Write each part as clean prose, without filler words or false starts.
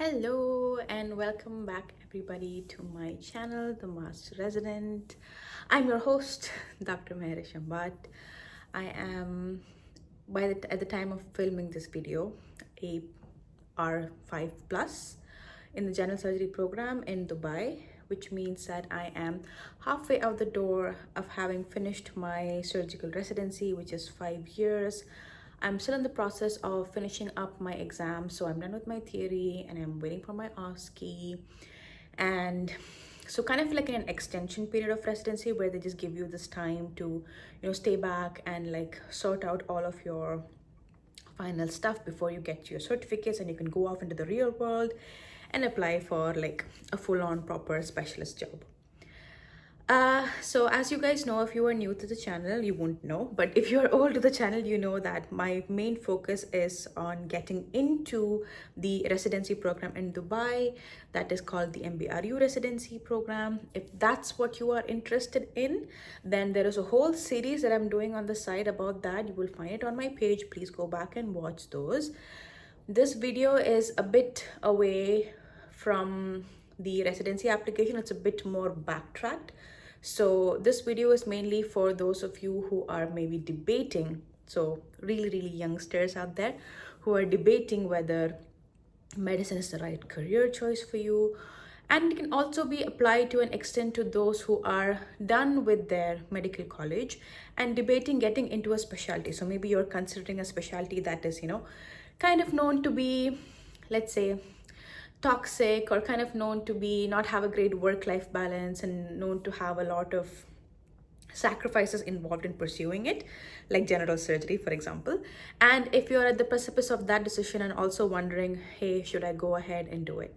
Hello and welcome back everybody to my channel, The Master Resident. I'm your host, Dr.Meharish. I am, at the time of filming this video, a R5 plus in the general surgery program in Dubai, which means that I am halfway out the door of having finished my surgical residency, which is 5 years. I'm still in the process of finishing up my exam, so I'm done with my theory and I'm waiting for my OSCE. And so kind of like an extension period of residency where they just give you this time to, stay back and like sort out all of your final stuff before you get your certificates and you can go off into the real world and apply for like a full-on proper specialist job. So as you guys know, if you are new to the channel, you won't know, but if you're old to the channel, you know that my main focus is on getting into the residency program in Dubai that is called the MBRU residency program. If that's what you are interested in, then there is a whole series that I'm doing on the side about that. You will find it on my page. Please go back and watch those. This video is a bit away from the residency application. It's a bit more backtracked. So this video is mainly for those of you who are maybe debating, so really youngsters out there who are debating whether medicine is the right career choice for you. And it can also be applied to an extent to those who are done with their medical college and debating getting into a specialty. So maybe you're considering a specialty that is, kind of known to be, let's say, toxic, or kind of known to be not have a great work-life balance and known to have a lot of sacrifices involved in pursuing it, like general surgery, for example. And if you're at the precipice of that decision and also wondering, hey, should I go ahead and do it?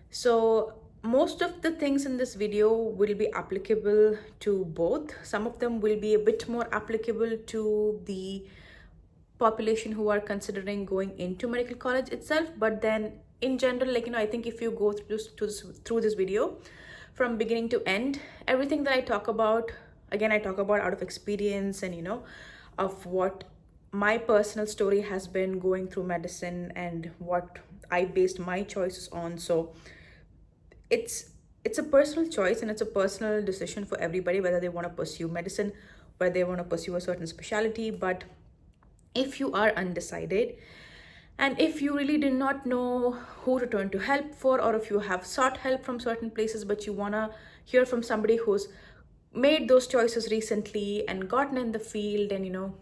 So most of the things in this video will be applicable to both. Some of them will be a bit more applicable to the population who are considering going into medical college itself, but then in general, I think if you go through this video from beginning to end, everything that I talk about, again, I talk about out of experience and of what my personal story has been going through medicine and what I based my choices on. So it's a personal choice and it's a personal decision for everybody whether they want to pursue medicine, whether they want to pursue a certain specialty. But if you are undecided, and if you really did not know who to turn to help for, or if you have sought help from certain places, but you want to hear from somebody who's made those choices recently and gotten in the field and,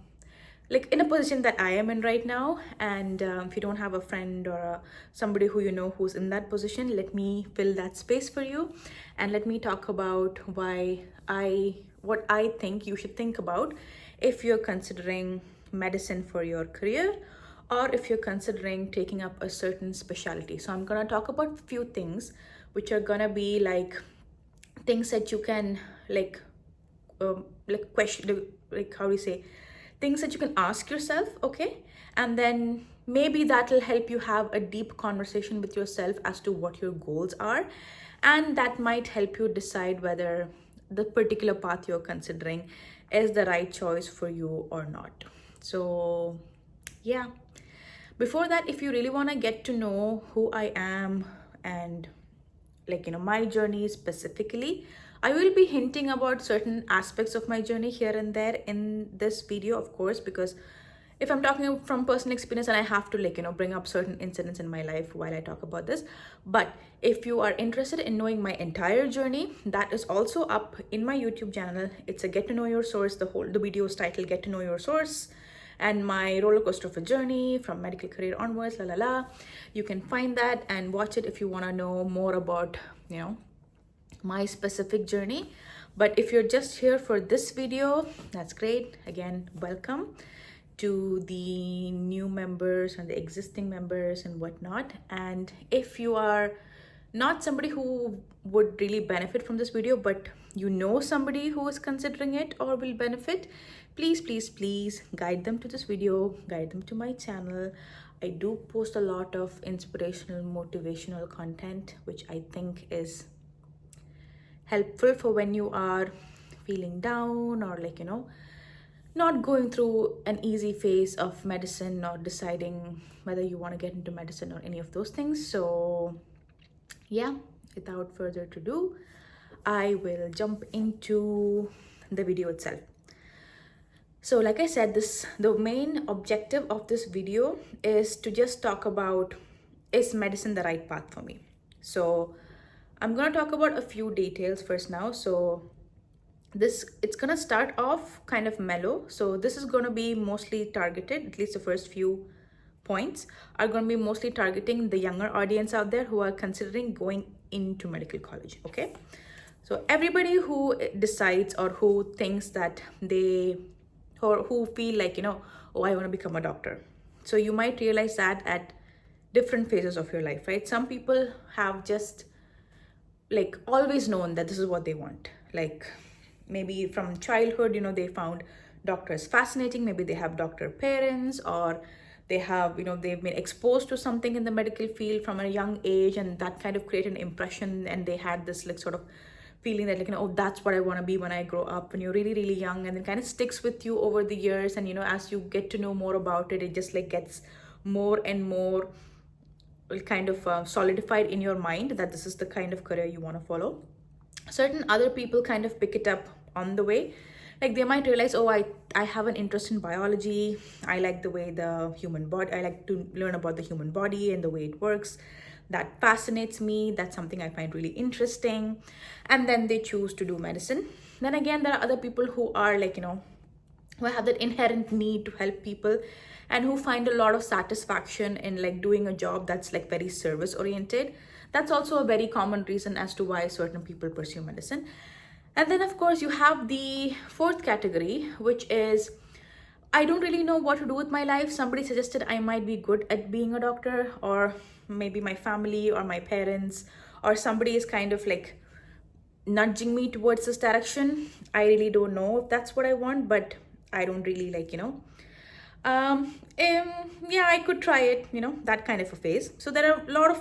like in a position that I am in right now, and if you don't have a friend or somebody who who's in that position, let me fill that space for you and let me talk about what I think you should think about if you're considering medicine for your career, or if you're considering taking up a certain specialty. So I'm gonna talk about a few things which are gonna be like things that you can question, like how do you say, things that you can ask yourself, okay? And then maybe that'll help you have a deep conversation with yourself as to what your goals are, and that might help you decide whether the particular path you're considering is the right choice for you or not. So yeah, before that, if you really want to get to know who I am and my journey specifically, I will be hinting about certain aspects of my journey here and there in this video, of course, because if I'm talking from personal experience, and I have to bring up certain incidents in my life while I talk about this. But if you are interested in knowing my entire journey, that is also up in my YouTube channel. It's a get to know your source. The video is titled Get to Know Your Source and my roller coaster of a journey from medical career onwards, You can find that and watch it if you want to know more about, my specific journey. But if you're just here for this video, that's great. Again, welcome to the new members and the existing members and whatnot. And if you are not somebody who would really benefit from this video, but you know somebody who is considering it or will benefit, please guide them to this video, guide them to my channel. I do post a lot of inspirational, motivational content, which I think is helpful for when you are feeling down or not going through an easy phase of medicine, not deciding whether you want to get into medicine or any of those things. So yeah, without further ado, I will jump into the video itself. So like I said, the main objective of this video is to just talk about, is medicine the right path for me? So I'm going to talk about a few details first now. So it's going to start off kind of mellow. So this is going to be mostly targeted, at least the first few points are going to be mostly targeting the younger audience out there who are considering going into medical college. Okay, so everybody who decides or who thinks that they, or who feel like, oh, I want to become a doctor. So you might realize that at different phases of your life, right? Some people have just like always known that this is what they want. Like maybe from childhood, they found doctors fascinating. Maybe they have doctor parents, or they have, they've been exposed to something in the medical field from a young age, and that kind of created an impression, and they had this like sort of feeling that like, oh, that's what I want to be when I grow up, when you're really, really young, and then kind of sticks with you over the years. And as you get to know more about it, it just like gets more and more kind of solidified in your mind that this is the kind of career you want to follow. Certain other people kind of pick it up on the way. Like they might realize, oh, I have an interest in biology. I like the way the human body, I like to learn about the human body and the way it works. That fascinates me. That's something I find really interesting. And then they choose to do medicine. Then again, there are other people who are like, who have that inherent need to help people, and who find a lot of satisfaction in like doing a job that's like very service oriented. That's also a very common reason as to why certain people pursue medicine. And then of course you have the fourth category, which is, I don't really know what to do with my life. Somebody suggested I might be good at being a doctor, or maybe my family or my parents or somebody is kind of like nudging me towards this direction. I really don't know if that's what I want, but I don't really like, yeah, I could try it, that kind of a phase. So there are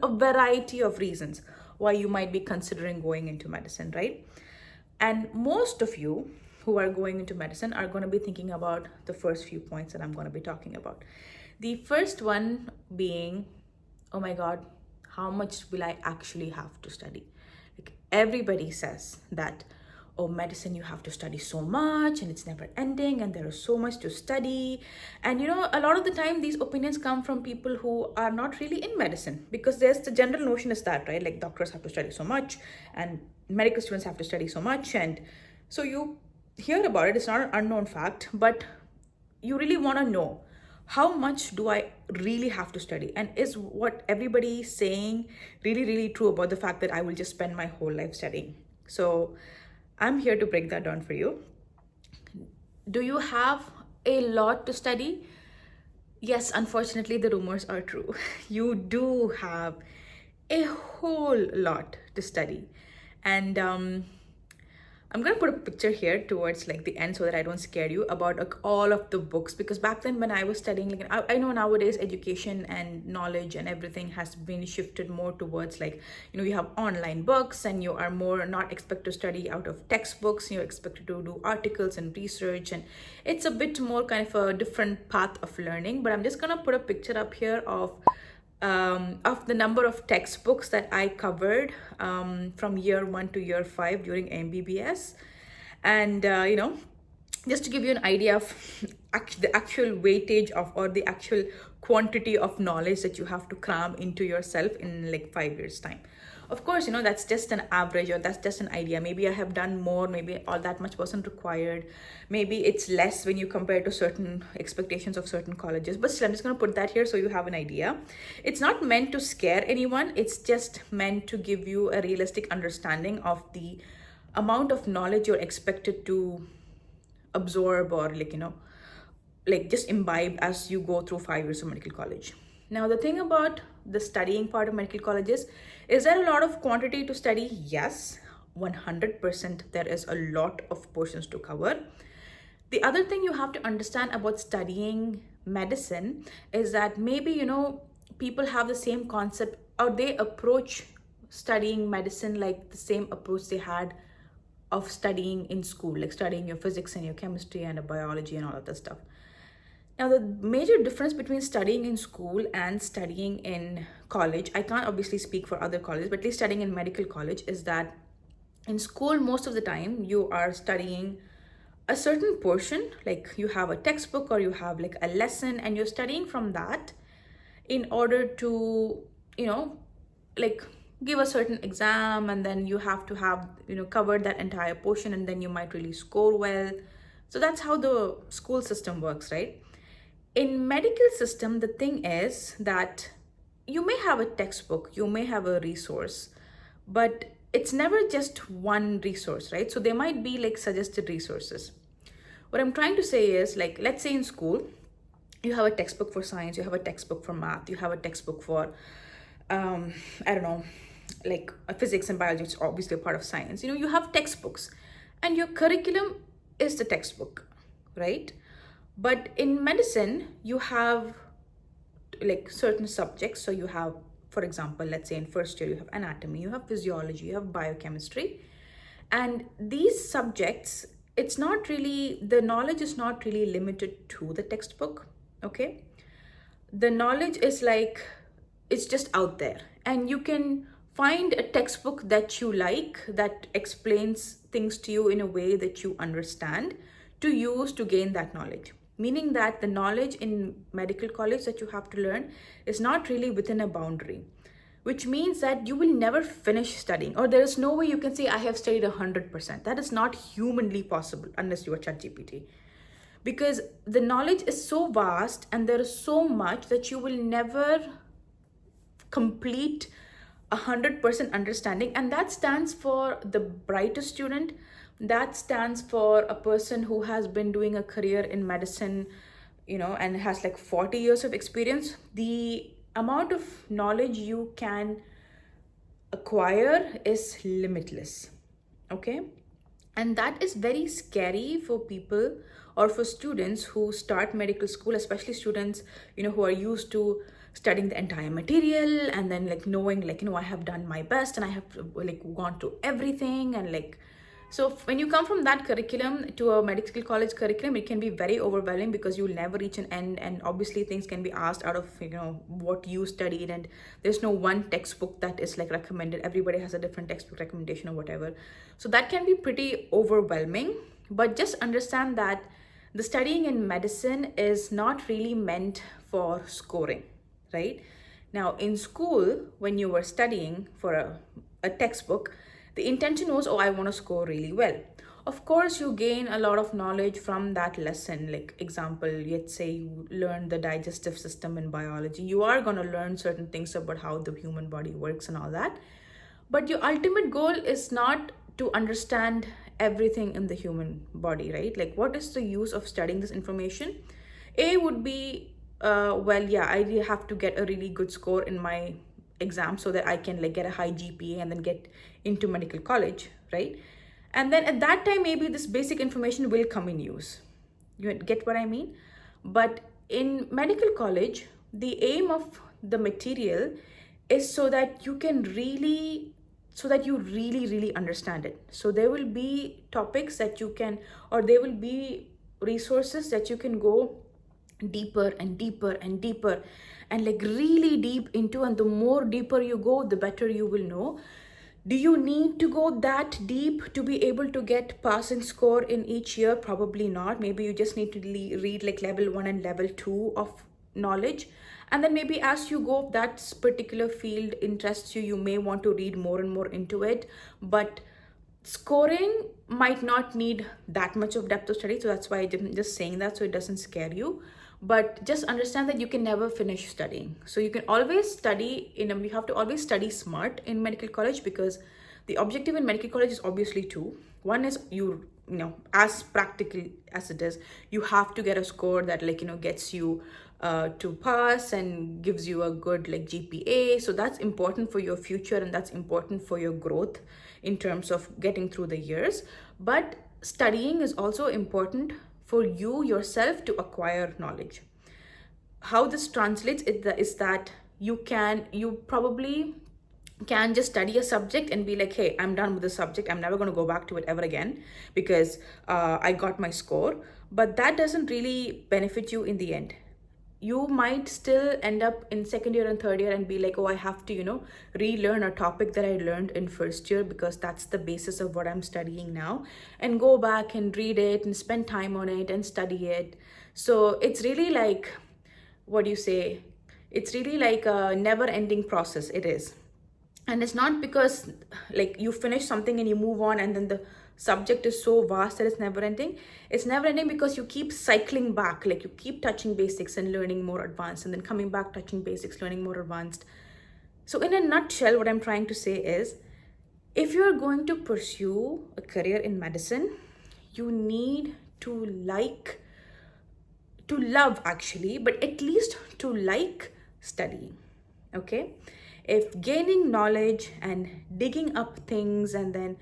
a variety of reasons why you might be considering going into medicine, right? And most of you who are going into medicine are going to be thinking about the first few points that I'm going to be talking about. The first one being, oh my God, how much will I actually have to study? Like everybody says that, oh, medicine, you have to study so much and it's never ending and there is so much to study. And a lot of the time these opinions come from people who are not really in medicine, because there's the general notion is that, right, like doctors have to study so much and medical students have to study so much. And so you hear about it, it's not an unknown fact, but you really want to know, how much do I really have to study? And is what everybody is saying really, really true about the fact that I will just spend my whole life studying? So I'm here to break that down for you. Do you have a lot to study? Yes, unfortunately, the rumors are true. You do have a whole lot to study. And I'm going to put a picture here towards like the end so that I don't scare you about like, all of the books, because back then when I was studying, like I know nowadays education and knowledge and everything has been shifted more towards like, you have online books and you are more not expected to study out of textbooks. You're expected to do articles and research, and it's a bit more kind of a different path of learning. But I'm just going to put a picture up here of the number of textbooks that I covered from year 1 to year 5 during M.B.B.S. And, just to give you an idea of the actual weightage of, or the actual quantity of knowledge that you have to cram into yourself in like 5 years time. Of course, that's just an average, or that's just an idea. Maybe I have done more, maybe all that much wasn't required. Maybe it's less when you compare to certain expectations of certain colleges. But still, I'm just going to put that here so you have an idea. It's not meant to scare anyone. It's just meant to give you a realistic understanding of the amount of knowledge you're expected to absorb, or like just imbibe as you go through 5 years of medical college. Now, the thing about the studying part of medical colleges, is there a lot of quantity to study? Yes, 100%. There is a lot of portions to cover. The other thing you have to understand about studying medicine is that maybe, people have the same concept, or they approach studying medicine like the same approach they had of studying in school, like studying your physics and your chemistry and biology and all of that stuff. Now, the major difference between studying in school and studying in college, I can't obviously speak for other colleges, but at least studying in medical college, is that in school, most of the time, you are studying a certain portion, like you have a textbook or you have like a lesson, and you're studying from that in order to, like give a certain exam, and then you have to have, cover that entire portion, and then you might really score well. So that's how the school system works, right? In medical system, the thing is that you may have a textbook, you may have a resource, but it's never just one resource, right? So there might be like suggested resources. What I'm trying to say is, like, let's say in school you have a textbook for science, you have a textbook for math, you have a textbook for I don't know, like physics and biology, which is obviously a part of science. You have textbooks, and your curriculum is the textbook, right? But in medicine, you have like certain subjects. So you have, for example, let's say in first year, you have anatomy, you have physiology, you have biochemistry. And these subjects, it's not really, the knowledge is not really limited to the textbook, okay? The knowledge is like, it's just out there. And you can find a textbook that you like, that explains things to you in a way that you understand, to use to gain that knowledge. Meaning that the knowledge in medical college that you have to learn is not really within a boundary, which means that you will never finish studying, or there is no way you can say, I have studied 100%. That is not humanly possible unless you are ChatGPT. Because the knowledge is so vast and there is so much that you will never complete 100% understanding. And that stands for the brightest student. That stands for a person who has been doing a career in medicine, and has like 40 years of experience. The amount of knowledge you can acquire is limitless, okay? And that is very scary for people, or for students who start medical school, especially students, who are used to studying the entire material, and then like knowing, like, I have done my best and I have like gone to everything, and like, so when you come from that curriculum to a medical college curriculum, it can be very overwhelming, because you'll never reach an end. And obviously things can be asked out of, what you studied, and there's no one textbook that is like recommended. Everybody has a different textbook recommendation or whatever. So that can be pretty overwhelming. But just understand that the studying in medicine is not really meant for scoring, right? Now, in school, when you were studying for a textbook, the intention was, oh, I want to score really well. Of course, you gain a lot of knowledge from that lesson. Like, example, let's say you learn the digestive system in biology. You are going to learn certain things about how the human body works and all that. But your ultimate goal is not to understand everything in the human body, right? Like, what is the use of studying this information? A would be, I have to get a really good score in my exam so that I can like get a high GPA and then get into medical college, right? And then at that time, maybe this basic information will come in use. You get what I mean? But in medical college, the aim of the material is so that you really understand it. So there will be topics that you can, or there will be resources that you can go deeper and deeper and deeper, and like really deep into. And the more deeper you go, the better you will know. Do you need to go that deep to be able to get passing score in each year? Probably not. Maybe you just need to read like level 1 and level 2 of knowledge. And then maybe as you go, if that particular field interests you, you may want to read more and more into it. But scoring might not need that much of depth of study. So that's why I'm just saying that, so it doesn't scare you. But just understand that you can never finish studying. So you can always study you have to always study smart in medical college, because the objective in medical college is obviously two. One is as practical as it is, you have to get a score that gets you to pass and gives you a good GPA. So that's important for your future, and that's important for your growth in terms of getting through the years. But studying is also important for you yourself to acquire knowledge. How this translates is that you probably can just study a subject and be like, hey, I'm done with the subject, I'm never going to go back to it ever again because I got my score. But that doesn't really benefit you in the end. You might still end up in second year and third year and be like, oh, I have to, relearn a topic that I learned in first year because that's the basis of what I'm studying now, and go back and read it and spend time on it and study it. So it's really like, what do you say? It's really like a never ending process. It is. And it's not because like you finish something and you move on and then the subject is so vast that it's never ending. It's never ending because you keep cycling back, like you keep touching basics and learning more advanced, and then coming back, touching basics, learning more advanced. So in a nutshell, what I'm trying to say is, if you're going to pursue a career in medicine, you need to love actually, but at least to like studying. Okay, if gaining knowledge and digging up things and then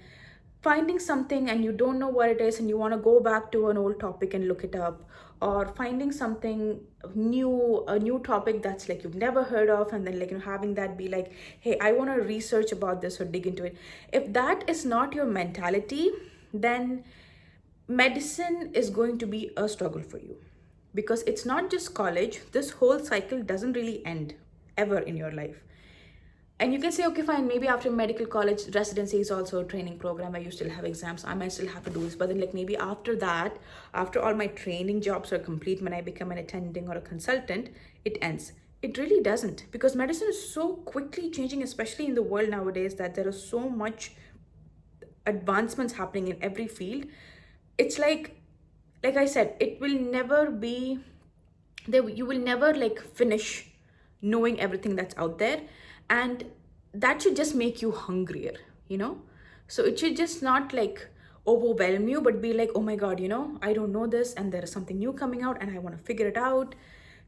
finding something and you don't know what it is and you want to go back to an old topic and look it up, or finding something new, a new topic that's like you've never heard of, and then like having that be like, hey, I want to research about this or dig into it. If that is not your mentality, then medicine is going to be a struggle for you, because it's not just college. This whole cycle doesn't really end ever in your life. And you can say, okay, fine, maybe after medical college, residency is also a training program where you still have exams. I might still have to do this. But then like maybe after that, after all my training jobs are complete, when I become an attending or a consultant, it ends. It really doesn't, because medicine is so quickly changing, especially in the world nowadays, that there is so much advancements happening in every field. It's like I said, it will never be there. You will never like finish knowing everything that's out there, and that should just make you hungrier. So it should just not like overwhelm you, but be like, oh my god, I don't know this and there is something new coming out and I want to figure it out.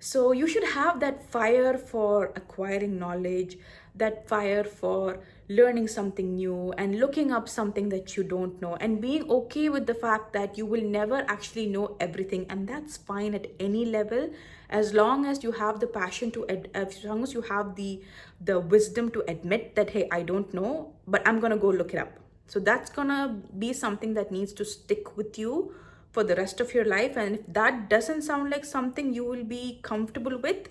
So you should have that fire for acquiring knowledge, that fire for learning something new and looking up something that you don't know, and being okay with the fact that you will never actually know everything, and that's fine at any level, as long as you have the passion to as long as you have the wisdom to admit that, hey, I don't know, but I'm gonna go look it up. So that's gonna be something that needs to stick with you for the rest of your life. And if that doesn't sound like something you will be comfortable with,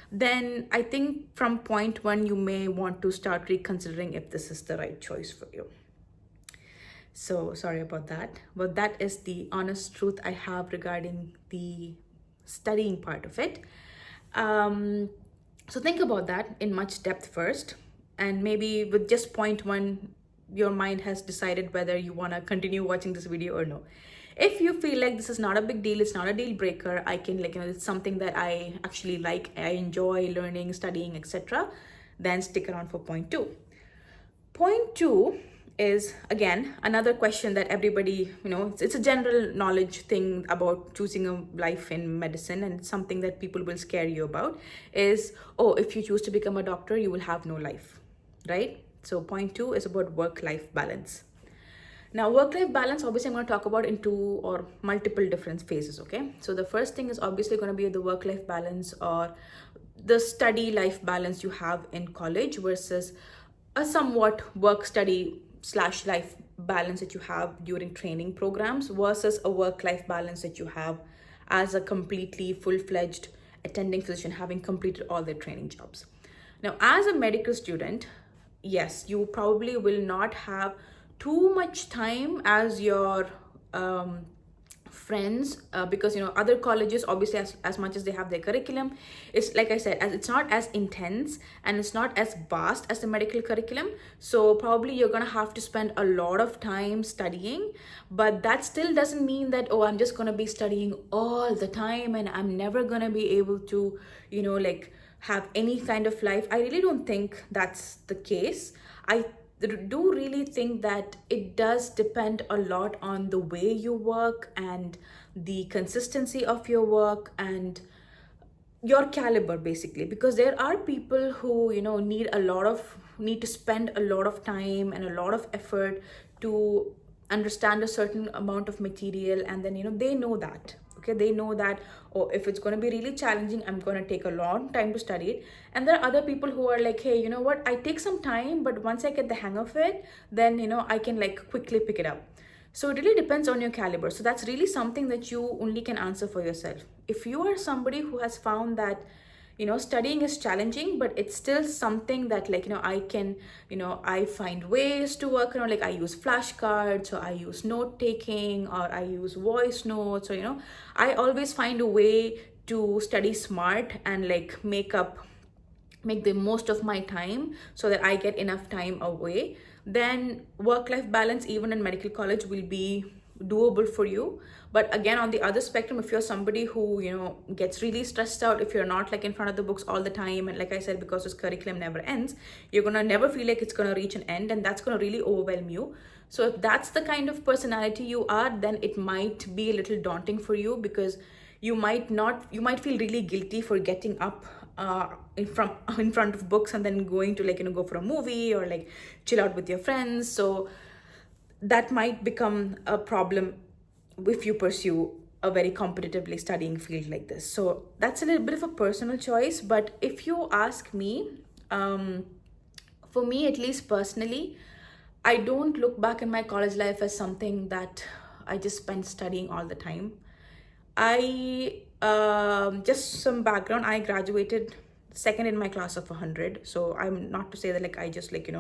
then I think from point one, you may want to start reconsidering if this is the right choice for you. So sorry about that, but that is the honest truth I have regarding the studying part of it. So think about that in much depth first, and maybe with just point one, your mind has decided whether you want to continue watching this video or no. If you feel like this is not a big deal, it's not a deal breaker, I can it's something that I actually like, I enjoy learning, studying, etc., then stick around for point two. Point two is again another question that everybody, it's a general knowledge thing about choosing a life in medicine, and it's something that people will scare you about, is, oh, if you choose to become a doctor, you will have no life, right? So point two is about work-life balance. Now, work-life balance, obviously, I'm going to talk about in two or multiple different phases, okay? So the first thing is obviously going to be the work-life balance, or the study life balance you have in college, versus a somewhat work-study / life balance that you have during training programs, versus a work-life balance that you have as a completely full-fledged attending physician, having completed all their training jobs. Now, as a medical student, yes, you probably will not have too much time as your friends, because other colleges, obviously, as much as they have their curriculum, it's like I said, as it's not as intense and it's not as vast as the medical curriculum. So probably you're gonna have to spend a lot of time studying, but that still doesn't mean that, oh, I'm just gonna be studying all the time and I'm never gonna be able to have any kind of life. I really don't think that's the case. I do really think that it does depend a lot on the way you work and the consistency of your work and your caliber, basically, because there are people who need to spend a lot of time and a lot of effort to understand a certain amount of material, and then they know that, Okay, they know that, oh, if it's going to be really challenging, I'm going to take a long time to study it. And there are other people who are like, hey, you know what, I take some time, but once I get the hang of it, then I can like quickly pick it up. So it really depends on your caliber. So that's really something that you only can answer for yourself. If you are somebody who has found that studying is challenging, but it's still something that like I can, I find ways to work around. Like I use flashcards, or I use note taking, or I use voice notes, or I always find a way to study smart and like make the most of my time so that I get enough time away. Then work-life balance, even in medical college, will be doable for you. But again, on the other spectrum, if you're somebody who gets really stressed out, if you're not like in front of the books all the time, and like I said, because this curriculum never ends, you're gonna never feel like it's gonna reach an end, and that's gonna really overwhelm you. So if that's the kind of personality you are, then it might be a little daunting for you, because you might feel really guilty for getting up in front of books and then going to like go for a movie or like chill out with your friends. So that might become a problem if you pursue a very competitively studying field like this. So that's a little bit of a personal choice. But if you ask me, for me, at least personally, I don't look back in my college life as something that I just spent studying all the time. I just some background, I graduated second in my class of 100. So I'm not to say that like I just like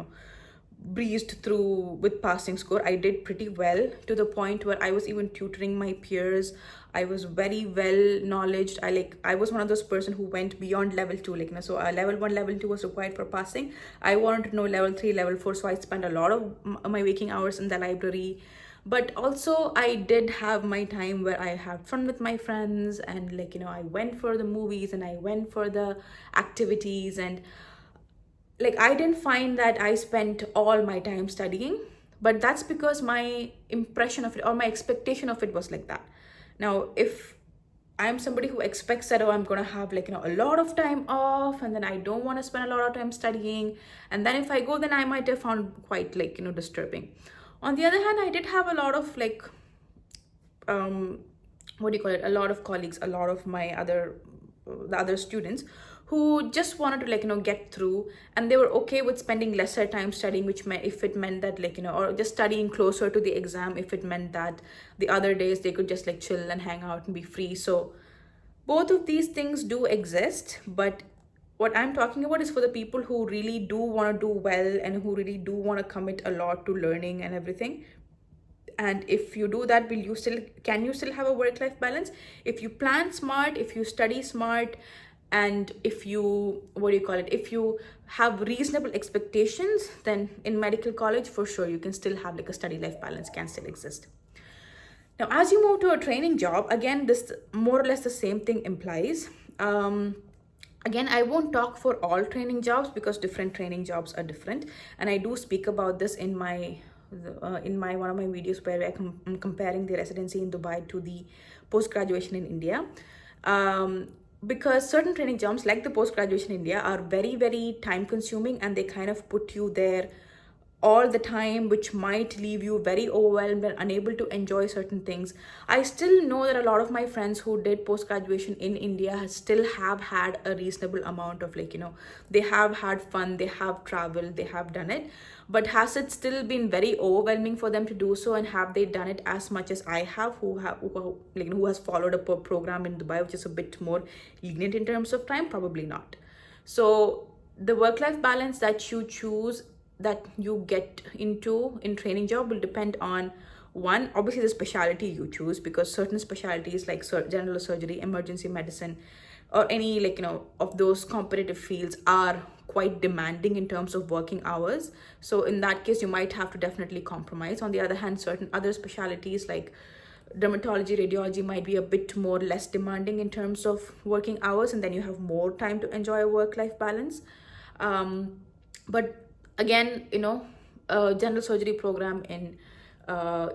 breezed through with passing score. I did pretty well, to the point where I was even tutoring my peers. I was very well knowledged. I was one of those person who went beyond level 2, like so level 1, level 2 was required for passing. I wanted to know level 3, level 4, so I spent a lot of my waking hours in the library. But also I did have my time where I had fun with my friends, and like I went for the movies and I went for the activities, and like I didn't find that I spent all my time studying. But that's because my impression of it, or my expectation of it, was like that. Now if I'm somebody who expects that, oh, I'm gonna have like a lot of time off, and then I don't want to spend a lot of time studying, and then if I go, then I might have found quite like disturbing. On the other hand, I did have a lot of like what do you call it, a lot of colleagues, a lot of my the other students, who just wanted to like get through, and they were okay with spending lesser time studying, which meant, if it meant that like or just studying closer to the exam, if it meant that the other days they could just like chill and hang out and be free. So both of these things do exist, but what I'm talking about is for the people who really do want to do well, and who really do want to commit a lot to learning and everything. And if you do that, can you still have a work-life balance? If you plan smart, if you study smart, and if you if you have reasonable expectations, then in medical college, for sure, you can still have like a study life balance can still exist. Now, as you move to a training job, again, this more or less the same thing implies. Again, I won't talk for all training jobs, because different training jobs are different, and I do speak about this in my one of my videos, where I'm comparing the residency in Dubai to the post-graduation in India. Because certain training jobs, like the post-graduation in India, are very, very time consuming, and they kind of put you there all the time, which might leave you very overwhelmed and unable to enjoy certain things. I still know that a lot of my friends who did post-graduation in India still have had a reasonable amount of like they have had fun, they have traveled, they have done it. But has it still been very overwhelming for them to do so, and have they done it as much as I have, who has followed a program in Dubai, which is a bit more lenient in terms of time? Probably not. So the work-life balance that you choose, that you get into in training job, will depend on, one, obviously the specialty you choose, because certain specialties like general surgery, emergency medicine, or any like of those competitive fields are quite demanding in terms of working hours. So in that case, you might have to definitely compromise. On the other hand, certain other specialties like dermatology, radiology might be a bit more less demanding in terms of working hours, and then you have more time to enjoy a work-life balance. But again, a general surgery program in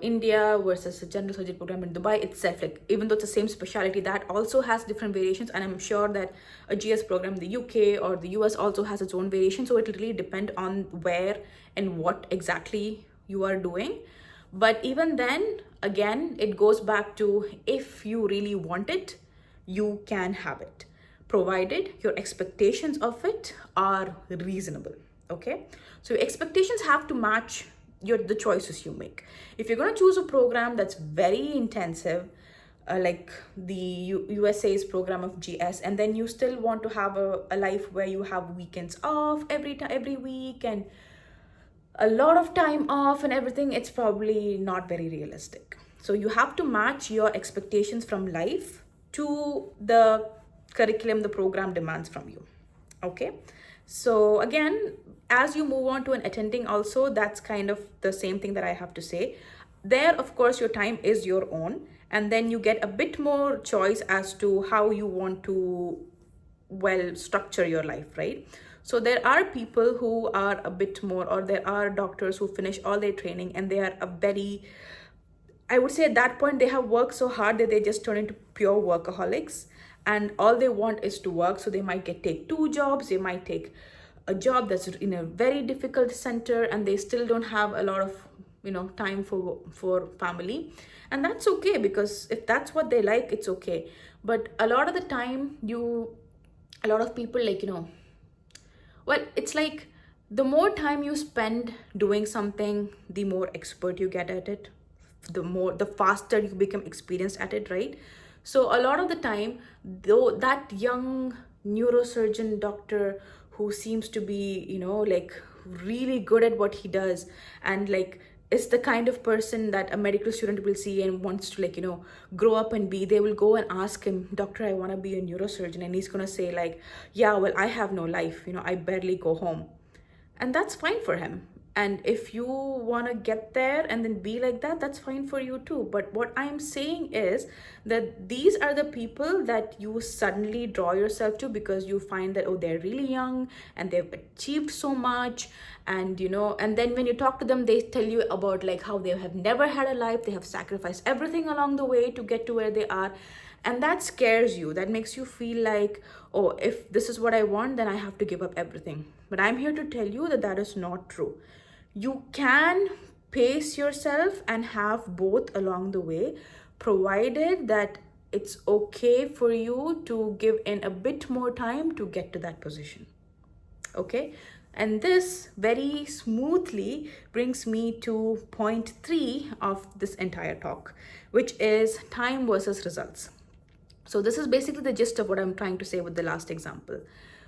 India versus a general surgery program in Dubai itself, like even though it's the same specialty, that also has different variations. And I'm sure that a GS program in the UK or the US also has its own variation. So it will really depend on where and what exactly you are doing. But even then, again, it goes back to, if you really want it, you can have it, provided your expectations of it are reasonable. Okay, so your expectations have to match the choices you make. If you're going to choose a program that's very intensive, like the USA's program of GS, and then you still want to have a life where you have weekends off every week and a lot of time off and everything, it's probably not very realistic. So you have to match your expectations from life to the curriculum the program demands from you. Okay, so again, as you move on to an attending also, that's kind of the same thing that I have to say there. Of course, your time is your own, and then you get a bit more choice as to how you want to structure your life, right? So there are people who are a bit more, or there are doctors who finish all their training and they are a very, I would say at that point, they have worked so hard that they just turn into pure workaholics, and all they want is to work. So they might take 2 jobs, they might take a job that's in a very difficult center, and they still don't have a lot of time for family. And that's okay, because if that's what they like, it's okay. But a lot of the time, a lot of people, well, it's like the more time you spend doing something, the more expert you get at it, the faster you become experienced at it, right? So a lot of the time, though, that young neurosurgeon doctor who seems to be really good at what he does, and is the kind of person that a medical student will see and wants to grow up and be, they will go and ask him, doctor, I want to be a neurosurgeon, and he's going to say yeah, well, I have no life, I barely go home. And that's fine for him. And if you want to get there and then be like that, that's fine for you too. But what I'm saying is that these are the people that you suddenly draw yourself to, because you find that, oh, they're really young and they've achieved so much. And and then when you talk to them, they tell you about how they have never had a life, they have sacrificed everything along the way to get to where they are. And that scares you. That makes you feel like, oh, if this is what I want, then I have to give up everything. But I'm here to tell you that that is not true. You can pace yourself and have both along the way, provided that it's okay for you to give in a bit more time to get to that position. Okay, and this very smoothly brings me to point 3 of this entire talk, which is time versus results. So this is basically the gist of what I'm trying to say with the last example,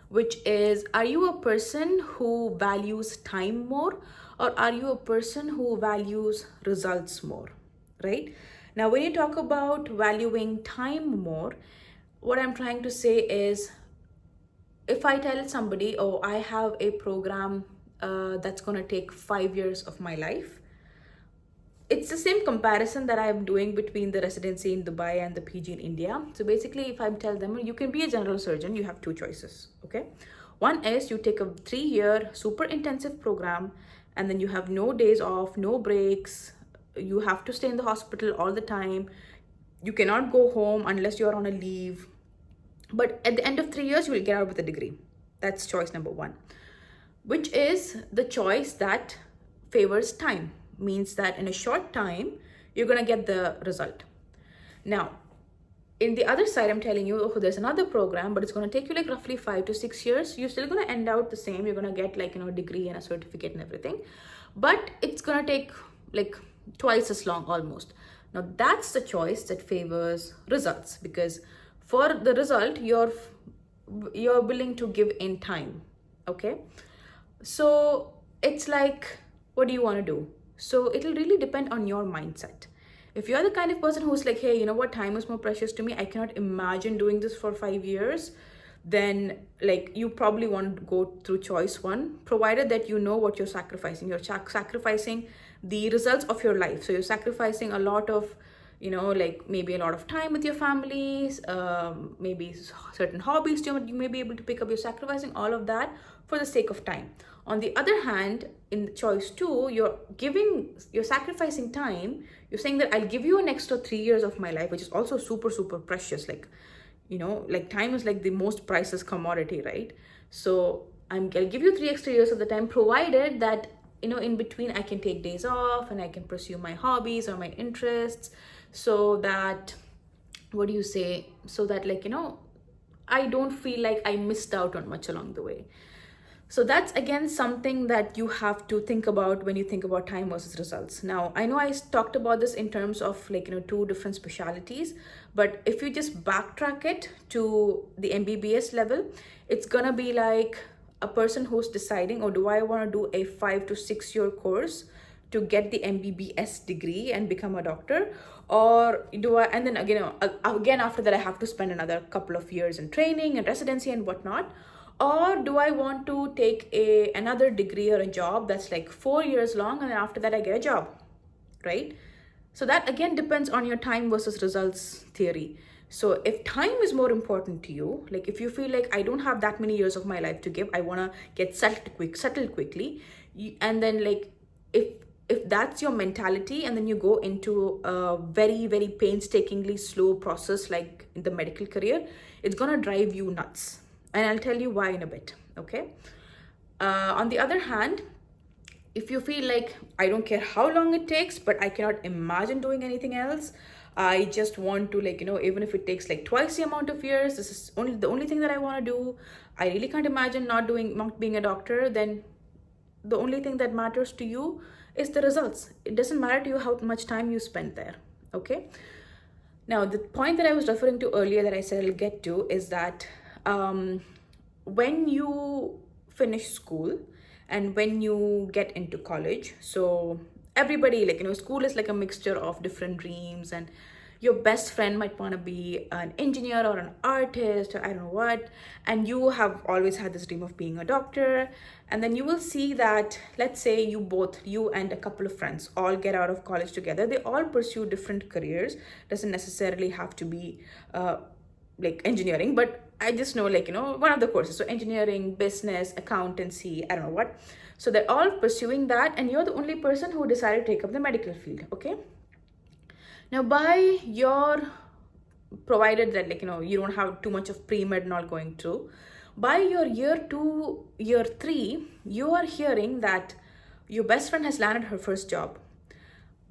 which is, are you a person who values time more, or are you a person who values results more, right? Now, when you talk about valuing time more, what I'm trying to say is, if I tell somebody, oh, I have a program that's going to take 5 years of my life, it's the same comparison that I'm doing between the residency in Dubai and the PG in India. So basically, if I tell them, you can be a general surgeon, you have 2 choices, okay? One is you take a 3-year super intensive program, and then you have no days off, no breaks. You have to stay in the hospital all the time. You cannot go home unless you're on a leave. But at the end of 3 years, you will get out with a degree. That's choice number 1, which is the choice that favors time. Means that in a short time, you're going to get the result. Now, in the other side, I'm telling you, oh, there's another program, but it's going to take you roughly 5 to 6 years. You're still going to end out the same. You're going to get a degree and a certificate and everything, but it's going to take twice as long almost. Now, that's the choice that favors results, because for the result, you're willing to give in time. Okay. So it's what do you want to do? So it'll really depend on your mindset. If you're the kind of person who's hey, you know what, time is more precious to me, I cannot imagine doing this for 5 years, then you probably want to go through choice 1, provided that you know what you're sacrificing. You're sacrificing the results of your life. So you're sacrificing a lot of, maybe a lot of time with your families, maybe certain hobbies you may be able to pick up. You're sacrificing all of that for the sake of time. On the other hand, in choice 2, you're sacrificing time. You're saying that I'll give you an extra 3 years of my life, which is also super, super precious. Time is the most priceless commodity, right? So I'll give you 3 extra years of the time, provided that in between I can take days off and I can pursue my hobbies or my interests, so that, what do you say, so that, like, I don't feel like I missed out on much along the way. So that's again something that you have to think about when you think about time versus results. Now, I know I talked about this in terms of, like, two different specialities, but if you just backtrack it to the M.B.B.S level, it's gonna be like a person who's deciding, oh, do I want to do a 5 to 6 year course to get the M.B.B.S degree and become a doctor, or do I, and then again after that I have to spend another couple of years in training and residency and whatnot, or do I want to take another degree or a job that's like 4 years long, and then after that I get a job, right? So that again depends on your time versus results theory. So if time is more important to you, like if you feel like I don't have that many years of my life to give, I want to get settled quickly, and then, like, if that's your mentality, and then you go into a very, very painstakingly slow process like in the medical career, it's gonna drive you nuts, and I'll tell you why in a bit. Okay. On the other hand, if you feel like I don't care how long it takes, but I cannot imagine doing anything else, I just want to, like, even if it takes like twice the amount of years, this is only the only thing that I want to do, I really can't imagine not being a doctor, then the only thing that matters to you is the results. It doesn't matter to you how much time you spend there. Okay. Now, the point that I was referring to earlier that I said I'll get to is that when you finish school and when you get into college, so everybody, like, school is like a mixture of different dreams, and your best friend might want to be an engineer or an artist or I don't know what, and you have always had this dream of being a doctor. And then you will see that, let's say you and a couple of friends all get out of college together, they all pursue different careers, doesn't necessarily have to be like engineering, but I just know, like, one of the courses, so engineering, business, accountancy, I don't know what. So they're all pursuing that, and you're the only person who decided to take up the medical field. Okay. Now, provided that, like, you don't have too much of pre-med and all going through, by your year 2, year 3, you are hearing that your best friend has landed her first job.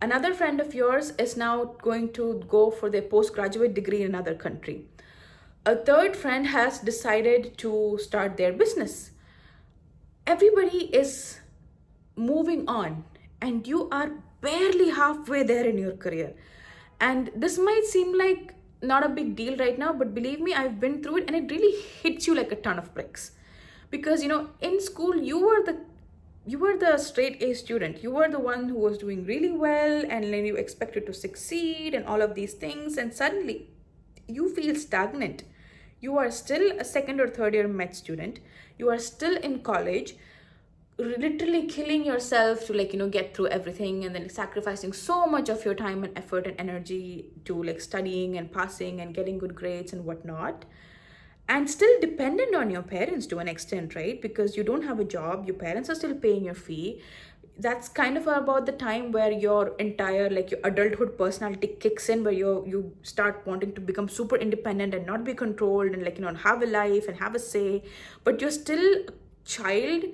Another friend of yours is now going to go for their postgraduate degree in another country. A third friend has decided to start their business. Everybody is moving on, and you are barely halfway there in your career. And this might seem like not a big deal right now, but believe me, I've been through it, and it really hits you like a ton of bricks. Because, in school, you were the straight A student. You were the one who was doing really well, and then you expected to succeed and all of these things, and suddenly you feel stagnant. You are still a second or third year med student. You are still in college, literally killing yourself to, like, get through everything, and then sacrificing so much of your time and effort and energy to, like, studying and passing and getting good grades and whatnot, and still dependent on your parents to an extent, right? Because you don't have a job, your parents are still paying your fee. That's kind of about the time where your entire, like, your adulthood personality kicks in, where you start wanting to become super independent and not be controlled, and, like, have a life and have a say, but you're still a child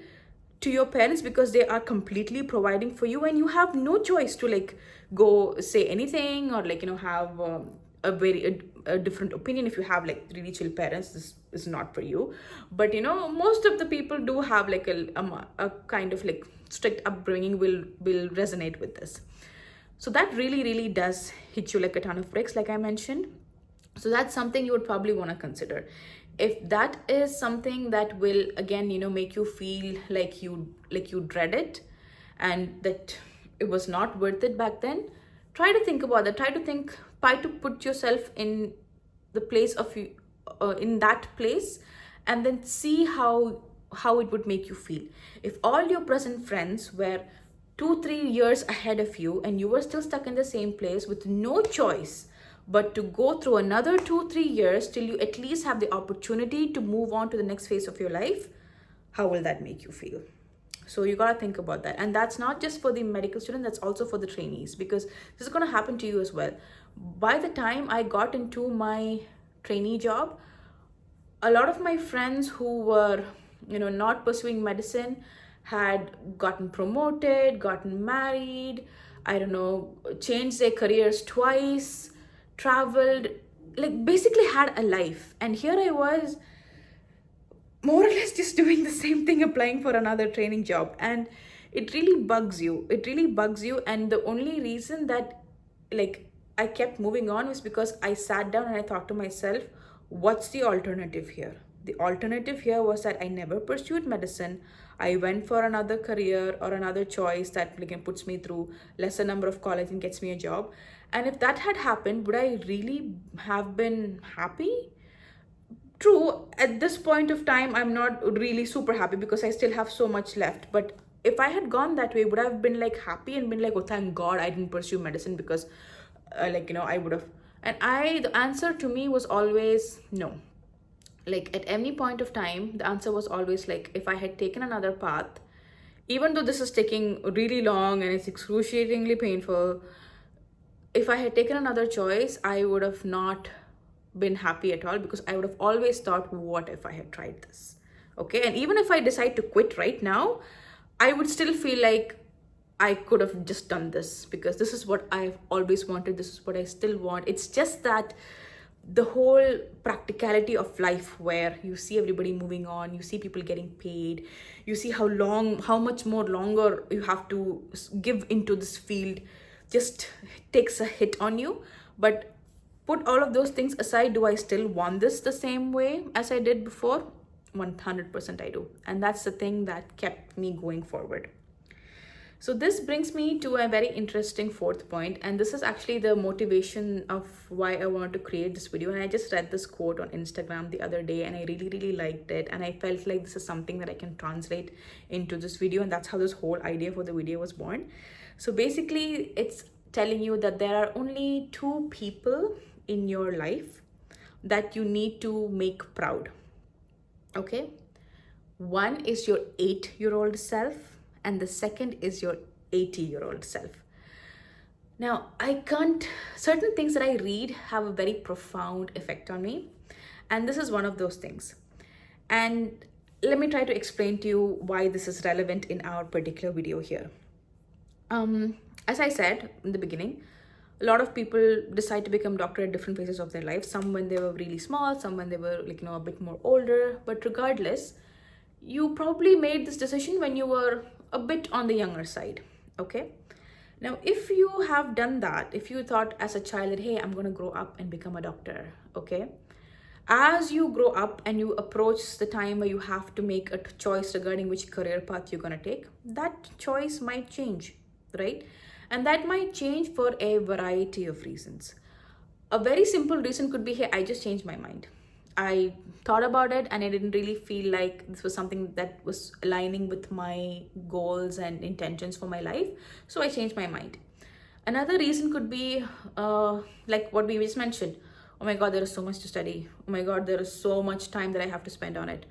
to your parents because they are completely providing for you, and you have no choice to, like, go say anything, or, like, have a different opinion. If you have, like, really chill parents, this is not for you. But most of the people do have, like, a kind of, like, strict upbringing will resonate with this. So that really, really does hit you like a ton of bricks, like I mentioned. So that's something you would probably want to consider. If that is something that will, again, make you feel like you dread it, and that it was not worth it back then, try to think about that. Try to put yourself in the place of you, in that place, and then see how it would make you feel. If all your present friends were 2-3 years ahead of you, and you were still stuck in the same place with no choice but to go through another 2-3 years till you at least have the opportunity to move on to the next phase of your life, how will that make you feel? So you got to think about that. And that's not just for the medical student, that's also for the trainees, because this is going to happen to you as well. By the time I got into my trainee job, a lot of my friends who were not pursuing medicine had gotten promoted, gotten married, I don't know, changed their careers twice, traveled, like basically had a life. And here I was, more or less just doing the same thing, applying for another training job. And it really bugs you. It really bugs you. And the only reason that like I kept moving on was because I sat down and I thought to myself, what's the alternative here? The alternative here was that I never pursued medicine. I went for another career or another choice that like puts me through lesser number of college and gets me a job. And if that had happened, would I really have been happy? True, at this point of time, I'm not really super happy because I still have so much left. But if I had gone that way, would I have been like happy and been like, oh, thank God I didn't pursue medicine because, I would have. And the answer to me was always no. Like at any point of time, the answer was always like, if I had taken another path, even though this is taking really long and it's excruciatingly painful, if I had taken another choice, I would have not been happy at all because I would have always thought, what if I had tried this? Okay. And even if I decide to quit right now, I would still feel like I could have just done this because this is what I've always wanted. This is what I still want. It's just that the whole practicality of life where you see everybody moving on, you see people getting paid, you see how much more longer you have to give into this field just takes a hit on you. But put all of those things aside, do I still want this the same way as I did before? 100% I do. And that's the thing that kept me going forward. So this brings me to a very interesting fourth point, and this is actually the motivation of why I wanted to create this video. And I just read this quote on Instagram the other day and I really liked it, and I felt like this is something that I can translate into this video, and that's how this whole idea for the video was born. So basically it's telling you that there are only two people in your life that you need to make proud. Okay, one is your 8-year-old self and the second is your 80-year-old self. Now, certain things that I read have a very profound effect on me, and this is one of those things. And let me try to explain to you why this is relevant in our particular video here. As I said in the beginning, a lot of people decide to become doctor at different phases of their life. Some when they were really small, some when they were a bit more older. But regardless, you probably made this decision when you were a bit on the younger side. Okay. Now, if you have done that, if you thought as a child that, hey, I'm going to grow up and become a doctor. Okay. As you grow up and you approach the time where you have to make a choice regarding which career path you're going to take, that choice might change, right? And that might change for a variety of reasons. A very simple reason could be, hey, I just changed my mind. I thought about it and I didn't really feel like this was something that was aligning with my goals and intentions for my life. So I changed my mind. Another reason could be like what we just mentioned. Oh my God, there is so much to study. Oh my God, there is so much time that I have to spend on it.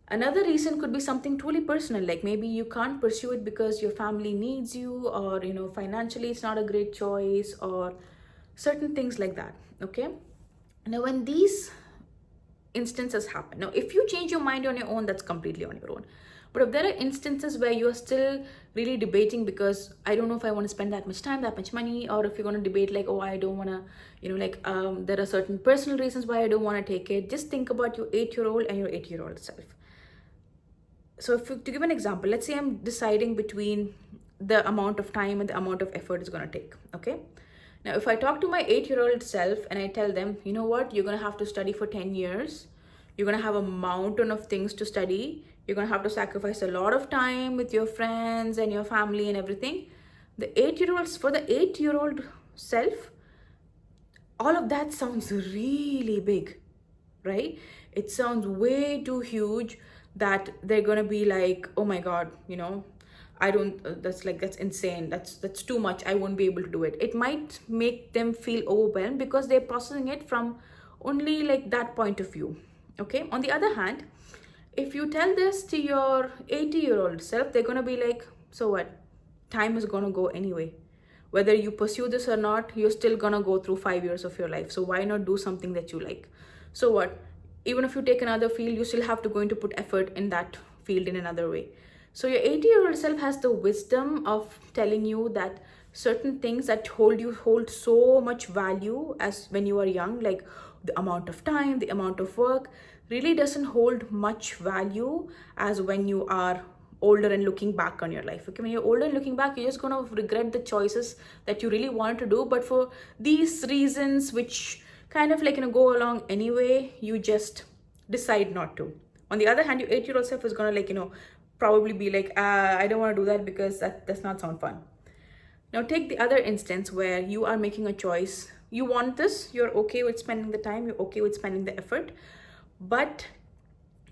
Another reason could be something truly personal, like maybe you can't pursue it because your family needs you, or financially it's not a great choice, or certain things like that. Okay. Now, when these instances happen, now if you change your mind on your own, that's completely on your own. But if there are instances where you're still really debating because I don't know if I want to spend that much time, that much money, or if you're going to debate like, oh, I don't want to, there are certain personal reasons why I don't want to take it, just think about your 8-year-old and your 80-year-old self. So to give an example, let's say I'm deciding between the amount of time and the amount of effort it's going to take. Okay. Now, if I talk to my 8-year-old self and I tell them, you know what, you're going to have to study for 10 years. You're going to have a mountain of things to study. You're going to have to sacrifice a lot of time with your friends and your family and everything. For the 8-year-old self, all of that sounds really big, right? It sounds way too huge that they're going to be like, oh my God, I don't, that's insane. That's too much. I won't be able to do it. It might make them feel overwhelmed because they're processing it from only like that point of view. Okay. On the other hand, if you tell this to your 80-year-old self, they're going to be like, so what? Time is going to go anyway. Whether you pursue this or not, you're still going to go through 5 years of your life. So why not do something that you like? So what? Even if you take another field, you still have to put effort in that field in another way. So your 80-year-old self has the wisdom of telling you that certain things that hold so much value as when you are young, like the amount of time, the amount of work, really doesn't hold much value as when you are older and looking back on your life. Okay, when you're older and looking back, you're just gonna regret the choices that you really wanted to do, but for these reasons which kind of like go along anyway, you just decide not to. On the other hand, your 8-year-old self is gonna probably be like, I don't want to do that because that does not sound fun. Now take the other instance where you are making a choice. You want this, you're okay with spending the time, you're okay with spending the effort, but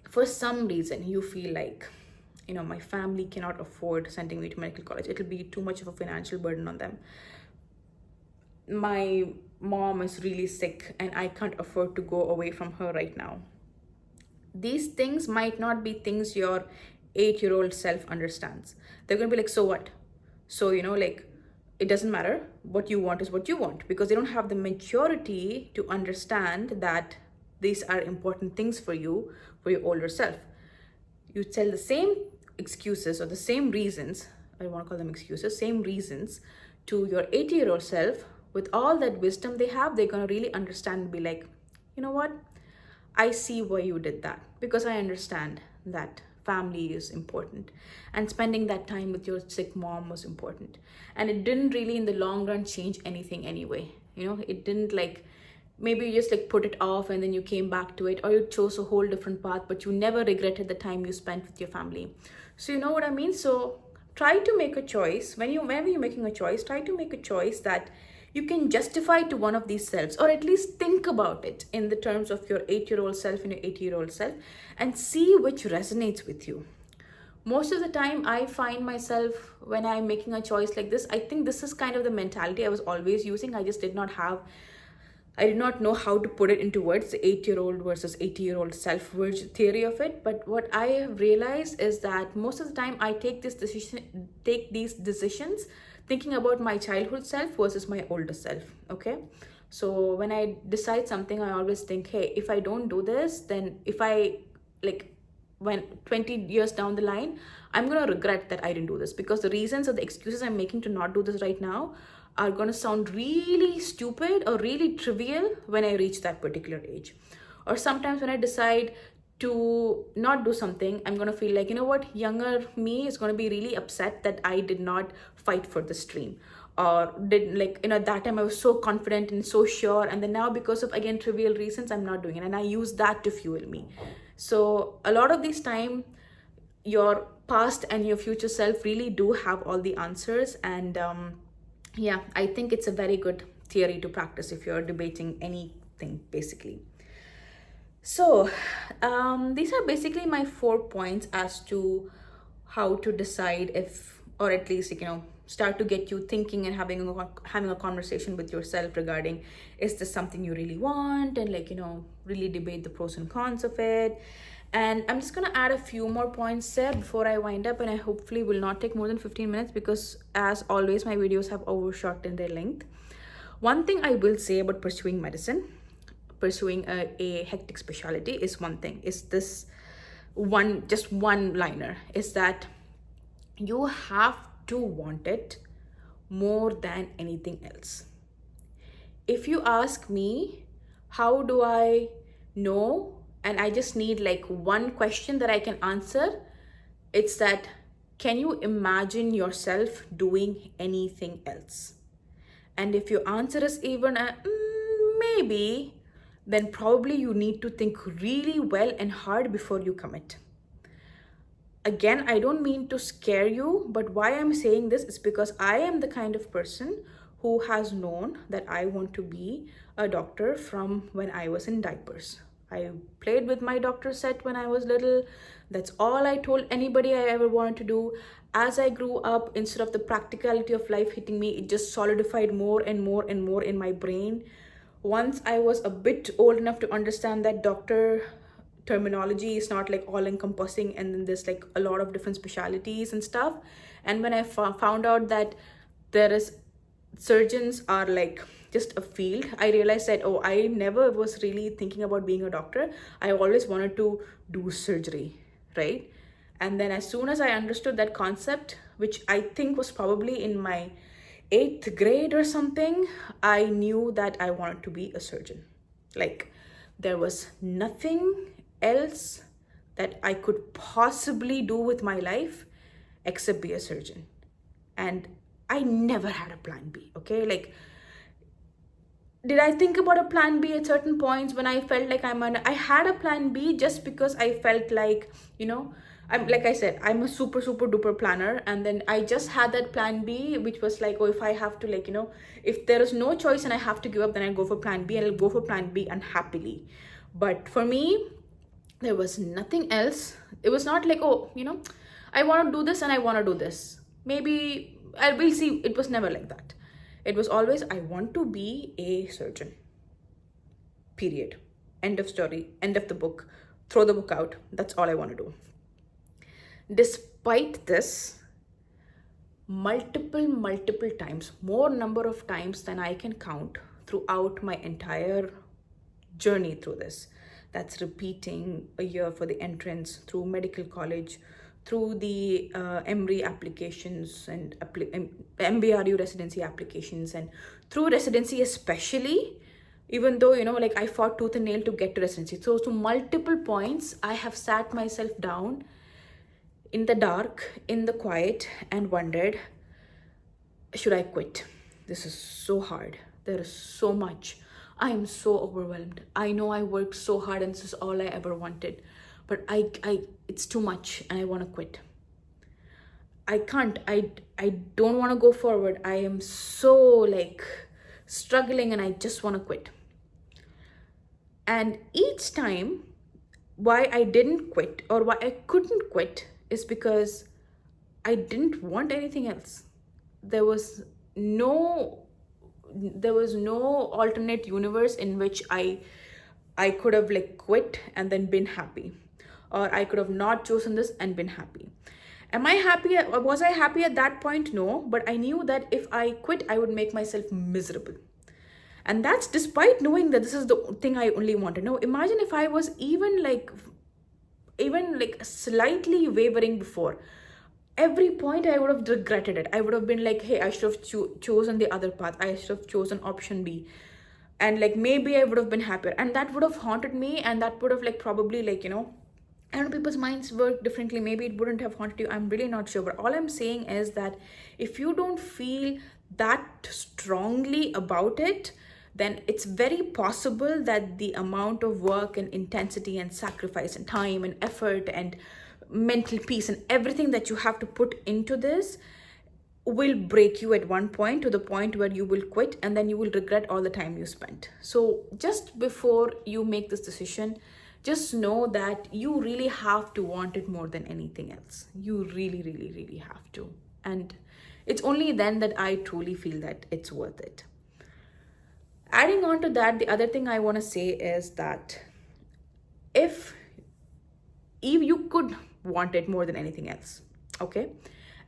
for some reason you feel like, my family cannot afford sending me to medical college. It'll be too much of a financial burden on them. My mom is really sick and I can't afford to go away from her right now. These things might not be things your 8-year-old self understands. They're going to be like, so what? So, it doesn't matter. What you want is what you want, because they don't have the maturity to understand that these are important things for you, for your older self. You tell the same excuses or the same reasons, I don't want to call them excuses, same reasons to your 80-year-old self. With all that wisdom they have, they're going to really understand and be like, you know what? I see why you did that, because I understand that family is important and spending that time with your sick mom was important, and it didn't really in the long run change anything anyway. It didn't maybe you just put it off and then you came back to it, or you chose a whole different path, but you never regretted the time you spent with your family. So you know what I mean? So try to make a choice. Whenever you're making a choice, try to make a choice that you can justify to one of these selves, or at least think about it in the terms of your 8-year-old self and your 80-year-old self, and see which resonates with you. Most of the time I find myself, when I'm making a choice like this, I think this is kind of the mentality I was always using. I did not know how to put it into words, the 8-year-old versus 80-year-old self theory of it. But what I have realized is that most of the time I take these decisions thinking about my childhood self versus my older self. Okay, so when I decide something, I always think, hey, if I don't do this, then when 20 years down the line, I'm going to regret that I didn't do this, because the reasons or the excuses I'm making to not do this right now are going to sound really stupid or really trivial when I reach that particular age. Or sometimes when I decide to not do something, I'm going to feel like, you know what, younger me is going to be really upset that I did not fight for this dream, or did that time I was so confident and so sure, and then now because of again trivial reasons I'm not doing it, and I use that to fuel me. So a lot of these time, your past and your future self really do have all the answers. And yeah, I think it's a very good theory to practice if you're debating anything, basically. So these are basically my 4 points as to how to decide if, or at least start to get you thinking and having a conversation with yourself regarding, is this something you really want, and really debate the pros and cons of it. And I'm just going to add a few more points there before I wind up, and I hopefully will not take more than 15 minutes, because as always my videos have overshot in their length. One thing I will say about pursuing medicine, pursuing a hectic specialty, is one thing, is this just one liner, is that you have to want it more than anything else. If you ask me, how do I know, and I just need one question that I can answer, it's that, can you imagine yourself doing anything else? And if your answer is even a maybe, then probably you need to think really well and hard before you commit. Again, I don't mean to scare you, but why I'm saying this is because I am the kind of person who has known that I want to be a doctor from when I was in diapers. I played with my doctor set when I was little. That's all I told anybody I ever wanted to do. As I grew up, instead of the practicality of life hitting me, it just solidified more and more and more in my brain. Once I was a bit old enough to understand that doctor terminology is not all encompassing, and then there's a lot of different specialities and stuff. And when I found out that surgeons are just a field, I realized that, oh, I never was really thinking about being a doctor. I always wanted to do surgery, right? And then as soon as I understood that concept, which I think was probably in my 8th grade or something, I knew that I wanted to be a surgeon. Like, there was nothing else that I could possibly do with my life except be a surgeon. And I never had a plan B, okay? Like, did I think about a plan B at certain points when I felt like I had a plan B just because I felt like, I'm, like I said, I'm a super, super duper planner. And then I just had that plan B, which was like, oh, if I have to, like, if there is no choice and I have to give up, then I'll go for plan B, and I'll go for plan B unhappily. But for me, there was nothing else. It was not like, oh, I want to do this and I want to do this. Maybe I will see. It was never like that. It was always, I want to be a surgeon. Period. End of story. End of the book. Throw the book out. That's all I want to do. Despite this, multiple times, more number of times than I can count throughout my entire journey through this. That's repeating a year for the entrance, through medical college, through the MRE applications and MBRU residency applications, and through residency especially, even though, like I fought tooth and nail to get to residency. So to multiple points, I have sat myself down in the dark, in the quiet, and wondered, should I quit? This is so hard. There is so much. I am so overwhelmed. I know I worked so hard and this is all I ever wanted, but it's too much and I want to quit. I can't. I don't want to go forward. I am so like struggling and I just want to quit. And each time, why I didn't quit or why I couldn't quit is because I didn't want anything else. There was no alternate universe in which I could have like quit and then been happy, or I could have not chosen this and been happy. Am I happy? Was I happy at that point? No, but I knew that if I quit, I would make myself miserable. And that's despite knowing that this is the thing I only wanted. Now, imagine if I was even like slightly wavering before. Every point I would have regretted it. I would have been like, hey, I should have chosen the other path. I should have chosen option B. And like, maybe I would have been happier. And that would have haunted me. And that would have like probably like, I don't know, people's minds work differently. Maybe it wouldn't have haunted you. I'm really not sure. But all I'm saying is that if you don't feel that strongly about it, then it's very possible that the amount of work and intensity and sacrifice and time and effort and mental peace and everything that you have to put into this will break you at one point, to the point where you will quit and then you will regret all the time you spent. So just before you make this decision, just know that you really have to want it more than anything else. You really, really, really have to. And it's only then that I truly feel that it's worth it. Adding on to that, the other thing I want to say is that if you could want it more than anything else, okay?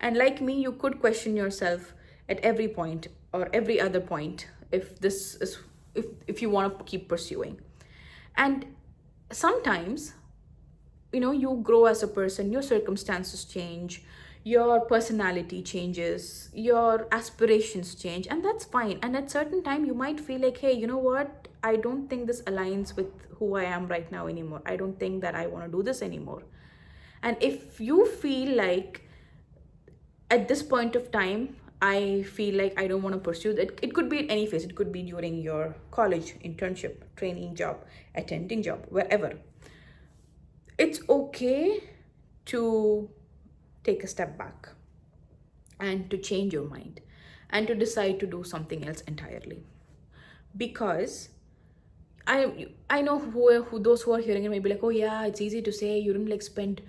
And like me, you could question yourself at every point or every other point if you want to keep pursuing. And sometimes, you grow as a person, your circumstances change, your personality changes, your aspirations change, and that's fine. And at certain time, you might feel like, hey, you know what? I don't think this aligns with who I am right now anymore. I don't think that I want to do this anymore. And if you feel like at this point of time, I feel like I don't want to pursue that, it could be at any phase. It could be during your college, internship, training job, attending job, wherever. It's okay to take a step back and to change your mind and to decide to do something else entirely. Because I know who those who are hearing it may be like, oh yeah, it's easy to say, you didn't like spend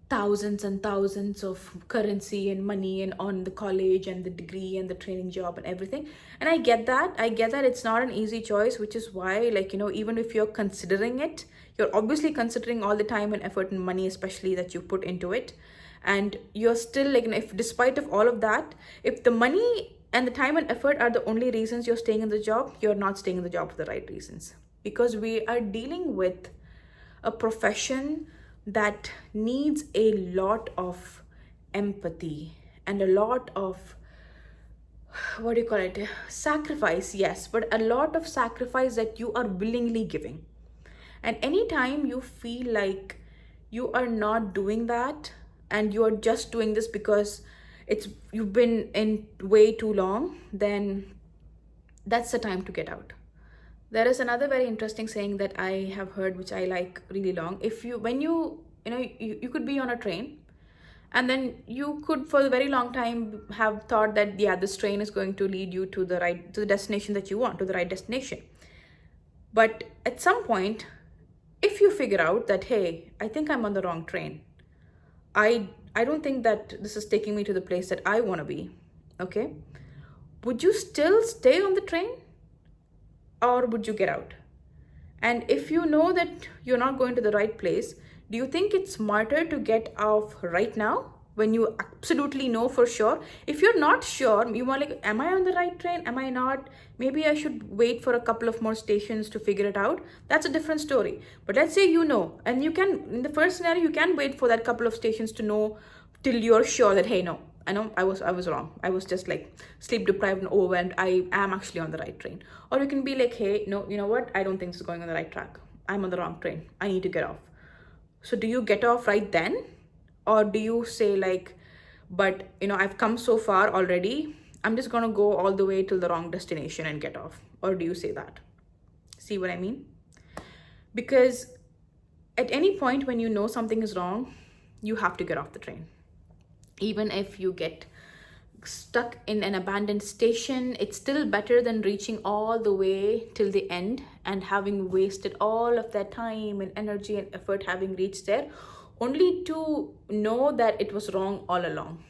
thousands and thousands of currency and money and on the college and the degree and the training job and everything. And I get that it's not an easy choice, which is why, like, even if you're considering it, you're obviously considering all the time and effort and money especially that you put into it, and you're still like, if despite of all of that, if the money and the time and effort are the only reasons you're staying in the job, you're not staying in the job for the right reasons. Because we are dealing with a profession that needs a lot of empathy and a lot of, what do you call it, sacrifice, yes, but a lot of sacrifice that you are willingly giving. And anytime you feel like you are not doing that and you are just doing this because you've been in way too long, then that's the time to get out. There is another very interesting saying that I have heard, which I like really long. If you, when you could be on a train, and then you could for a very long time have thought that, yeah, this train is going to lead you to the destination that you want, to the right destination. But at some point, if you figure out that, hey, I think I'm on the wrong train, I don't think that this is taking me to the place that I want to be, okay, would you still stay on the train, or would you get out? And if you know that you're not going to the right place, do you think it's smarter to get off right now when you absolutely know for sure? If you're not sure, you are like, am I on the right train? Am I not? Maybe I should wait for a couple of more stations to figure it out. That's a different story. But let's say you know, and you can, in the first scenario, you can wait for that couple of stations to know till you're sure that, hey, no, I know I was wrong. I was just like sleep deprived and overwhelmed. I am actually on the right train. Or you can be like, hey, no, you know what? I don't think this is going on the right track. I'm on the wrong train. I need to get off. So do you get off right then? Or do you say like, but I've come so far already. I'm just gonna go all the way till the wrong destination and get off. Or do you say that? See what I mean? Because at any point when you know something is wrong, you have to get off the train. Even if you get stuck in an abandoned station, it's still better than reaching all the way till the end and having wasted all of that time and energy and effort having reached there, only to know that it was wrong all along,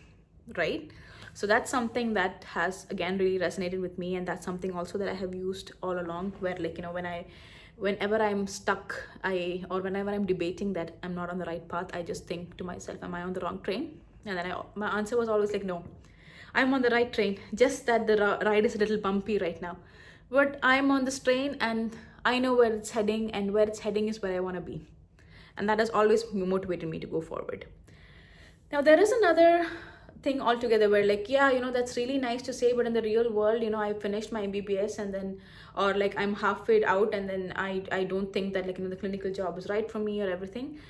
right? So that's something that has again really resonated with me, and that's something also that I have used all along, where like whenever I'm stuck, or whenever I'm debating that I'm not on the right path, I just think to myself, am I on the wrong train? And then my answer was always like, no, I'm on the right train, just that the ride is a little bumpy right now. But I'm on this train and I know where it's heading, and where it's heading is where I want to be. And that has always motivated me to go forward. Now, there is another thing altogether where like, yeah, that's really nice to say, but in the real world, I finished my M.B.B.S. and then, or like I'm halfway out, and then I don't think that like, the clinical job is right for me or everything.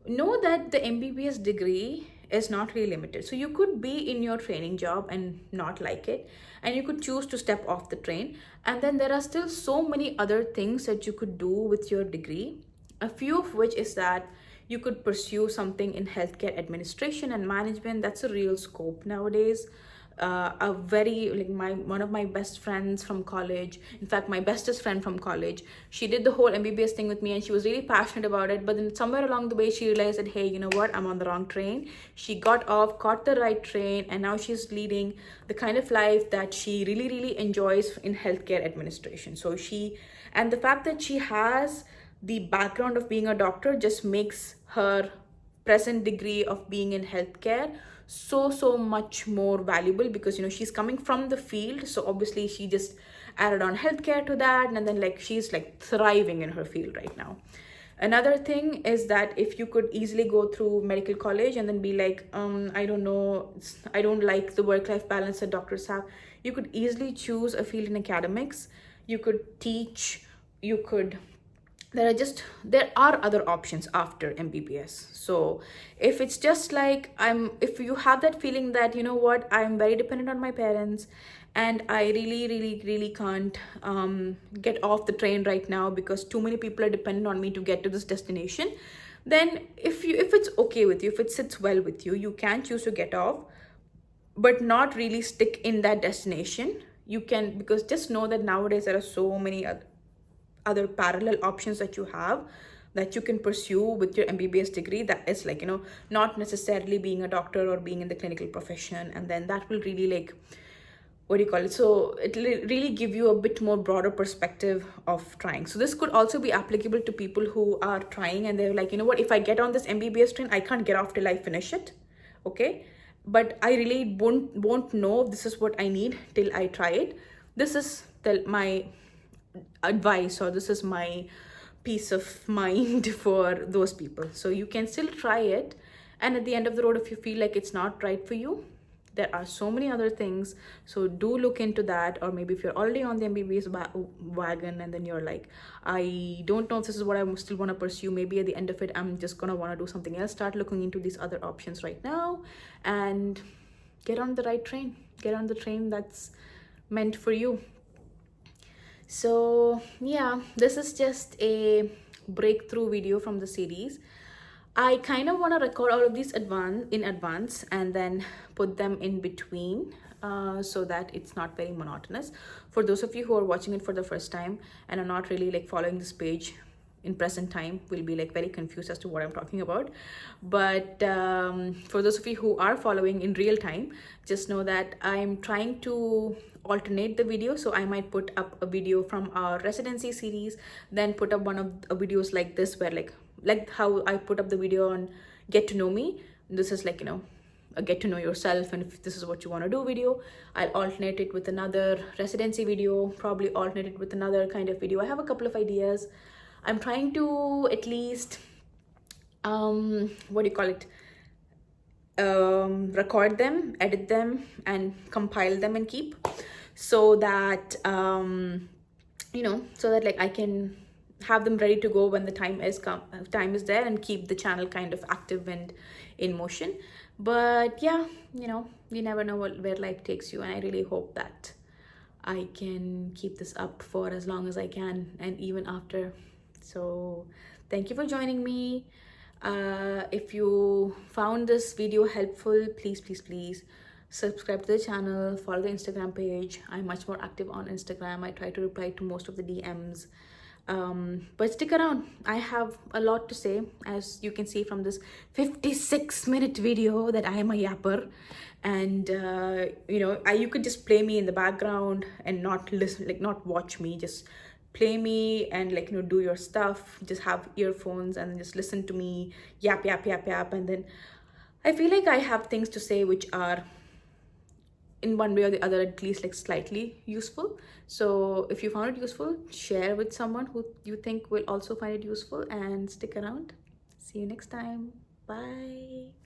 Know that the M.B.B.S. degree is not really limited. So you could be in your training job and not like it, and you could choose to step off the train. And then there are still so many other things that you could do with your degree. A few of which is that you could pursue something in healthcare administration and management. That's a real scope nowadays. A very like one of my best friends from college, in fact my bestest friend from college, she did the whole M.B.B.S. thing with me, and she was really passionate about it. But then somewhere along the way she realized that, hey, you know what, I'm on the wrong train. She got off, caught the right train, and now she's leading the kind of life that she really really enjoys in healthcare administration. So and the fact that she has the background of being a doctor just makes her present degree of being in healthcare so much more valuable, because she's coming from the field. So obviously she just added on healthcare to that, and then like she's like thriving in her field right now. Another thing is that if you could easily go through medical college and then be like, I don't know, I don't like the work-life balance that doctors have, you could easily choose a field in academics. You could teach, you could, there are other options after M.B.B.S. So if it's just like if you have that feeling that, you know what, I'm very dependent on my parents and I really can't get off the train right now because too many people are dependent on me to get to this destination, then if it's okay with you, if it sits well with you, you can choose to get off, but not really stick in that destination. You can, because just know that nowadays there are so many other parallel options that you have, that you can pursue with your M.B.B.S. degree, that is like, not necessarily being a doctor or being in the clinical profession. And then that will really like, what do you call it, so it really give you a bit more broader perspective of trying. So this could also be applicable to people who are trying and they're like, you know what, if I get on this M.B.B.S. train, I can't get off till I finish it, okay, but I really won't know this is what I need till I try it. This is my advice, or this is my peace of mind for those people. So you can still try it, and at the end of the road, if you feel like it's not right for you, there are so many other things. So do look into that. Or maybe if you're already on the M.B.B.S wagon, and then you're like, I don't know if this is what I still want to pursue, maybe at the end of it I'm just gonna want to do something else, start looking into these other options right now and get on the right train, get on the train that's meant for you. So yeah, this is just a breakthrough video from the series. I kind of want to record all of these in advance and then put them in between, so that it's not very monotonous. For those of you who are watching it for the first time and are not really like following this page in present time, will be like very confused as to what I'm talking about. But for those of you who are following in real time, just know that I'm trying to alternate the video. So I might put up a video from our residency series, then put up one of the videos like this, where like how I put up the video on get to know me. This is like, you know, a get to know yourself, and if this is what you want to do video. I'll alternate it with another residency video, probably alternate it with another kind of video. I have a couple of ideas. I'm trying to at least what do you call it, record them, edit them, and compile them and keep, so that you know, so that like I can have them ready to go when the time is there, and keep the channel kind of active and in motion. But yeah, you know, you never know where life takes you, and I really hope that I can keep this up for as long as I can, and even after. So thank you for joining me. If you found this video helpful, please subscribe to the channel, follow the Instagram page. I'm much more active on Instagram. I try to reply to most of the DMs. But stick around, I have a lot to say, as you can see from this 56-minute video, that I am a yapper. And you know, you could just play me in the background and not listen, like not watch me, just play me and like, you know, do your stuff, just have earphones and just listen to me yap, and then I feel like I have things to say which are in one way or the other at least like slightly useful. So if you found it useful, share with someone who you think will also find it useful, and stick around. See you next time. Bye.